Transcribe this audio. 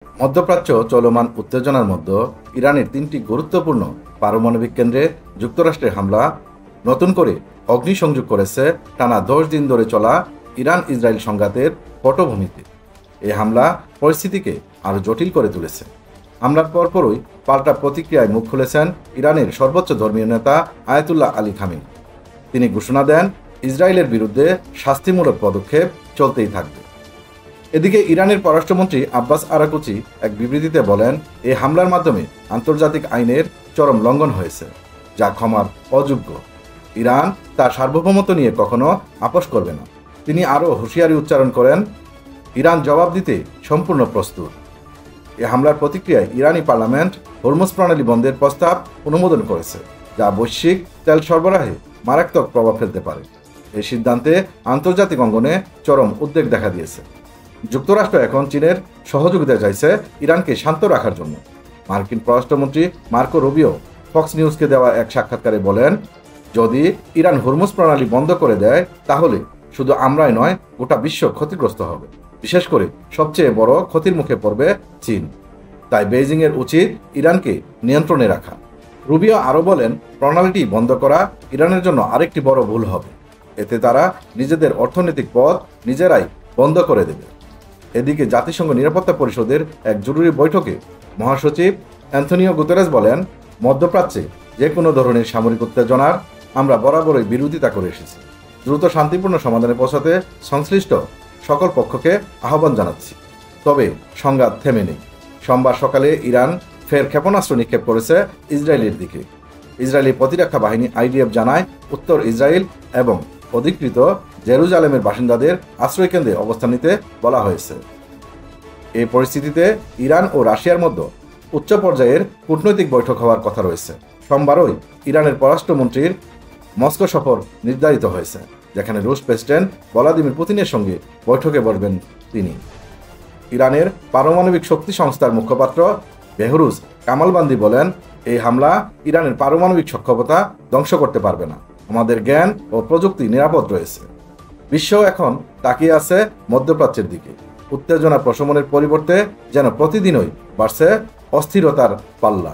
মধ্যপ্রাচ্য চলমান উত্তেজনার মধ্যে ইরানের ৩টি গুরুত্বপূর্ণ পারমাণবিক কেন্দ্রে যুক্তরাষ্ট্রের হামলা নতুন করে অগ্নিসংযোগ করেছে টানা ১০ দিন ধরে চলা ইরান ইসরায়েল সংঘাতের পটভূমিতে। এই হামলা পরিস্থিতিকে আরও জটিল করে তুলেছে। হামলার পরপরই পাল্টা প্রতিক্রিয়ায় মুখ খুলেছেন ইরানের সর্বোচ্চ ধর্মীয় নেতা আয়াতুল্লাহ আলী খামেনি। তিনি ঘোষণা দেন, ইসরায়েলের বিরুদ্ধে শাস্তিমূলক পদক্ষেপ চলতেই থাকবে। এদিকে ইরানের পররাষ্ট্রমন্ত্রী আব্বাস আরাকচি এক বিবৃতিতে বলেন, এই হামলার মাধ্যমে আন্তর্জাতিক আইনের চরম লঙ্ঘন হয়েছে, যা ক্ষমার অযোগ্য। ইরান তার সার্বভৌমত্ব নিয়ে কখনো আপোস করবে না। তিনি আরও হুঁশিয়ারি উচ্চারণ করেন, ইরান জবাব দিতে সম্পূর্ণ প্রস্তুত। এই হামলার প্রতিক্রিয়ায় ইরানি পার্লামেন্ট হরমুজ প্রণালী বন্ধের প্রস্তাব অনুমোদন করেছে, যা বৈশ্বিক তেল সরবরাহে মারাত্মক প্রভাব ফেলতে পারে। এই সিদ্ধান্তে আন্তর্জাতিক অঙ্গনে চরম উদ্বেগ দেখা দিয়েছে। যুক্তরাষ্ট্র এখন চীনের সহযোগিতা চাইছে ইরানকে শান্ত রাখার জন্য। মার্কিন পররাষ্ট্রমন্ত্রী মার্কো রুবিও ফক্স নিউজকে দেওয়া এক সাক্ষাৎকারে বলেন, যদি ইরান হরমুজ প্রণালী বন্ধ করে দেয় তাহলে শুধু আমরাই নয়, গোটা বিশ্ব ক্ষতিগ্রস্ত হবে। বিশেষ করে সবচেয়ে বড় ক্ষতির মুখে পড়বে চীন। তাই বেইজিংয়ের উচিত ইরানকে নিয়ন্ত্রণে রাখা। রুবিও আরও বলেন, প্রণালীটি বন্ধ করা ইরানের জন্য আরেকটি বড় ভুল হবে। এতে তারা নিজেদের অর্থনৈতিক পথ নিজেরাই বন্ধ করে দেবে। এদিকে জাতিসংঘ নিরাপত্তা পরিষদের এক জরুরি বৈঠকে মহাসচিব অ্যান্থনিও গুতেরেস বলেন, মধ্যপ্রাচ্যে যে কোনো ধরনের সামরিক উত্তেজনার আমরা বরাবরই বিরোধিতা করে এসেছি। দ্রুত শান্তিপূর্ণ সমাধানে পৌঁছাতে সংশ্লিষ্ট সকল পক্ষকে আহ্বান জানাচ্ছি। তবে সংঘাত থেমে নেই। সোমবার সকালে ইরান ফের ক্ষেপণাস্ত্র নিক্ষেপ করেছে ইসরায়েলের দিকে। ইসরায়েলি প্রতিরক্ষা বাহিনী IDF জানায়, উত্তর ইসরায়েল এবং অধিকৃত জেরুজালেমের বাসিন্দাদের আশ্রয়কেন্দ্রে অবস্থান নিতে বলা হয়েছে। এই পরিস্থিতিতে ইরান ও রাশিয়ার মধ্যে উচ্চ পর্যায়ের কূটনৈতিক বৈঠক হওয়ার কথা রয়েছে। সোমবারই ইরানের পররাষ্ট্রমন্ত্রীর মস্কো সফর নির্ধারিত হয়েছে, যেখানে রুশ প্রেসিডেন্ট ভ্লাদিমির পুতিনের সঙ্গে বৈঠকে বসবেন তিনি। ইরানের পারমাণবিক শক্তি সংস্থার মুখপাত্র বেহরুজ কামালবান্দি বলেন, এই হামলা ইরানের পারমাণবিক সক্ষমতা ধ্বংস করতে পারবে না। আমাদের জ্ঞান ও প্রযুক্তি নিরাপদ রয়েছে। বিশ্ব এখন তাকিয়ে আছে মধ্যপ্রাচ্যের দিকে। উত্তেজনা প্রশমনের পরিবর্তে যেন প্রতিদিনই বাড়ছে অস্থিরতার পাল্লা।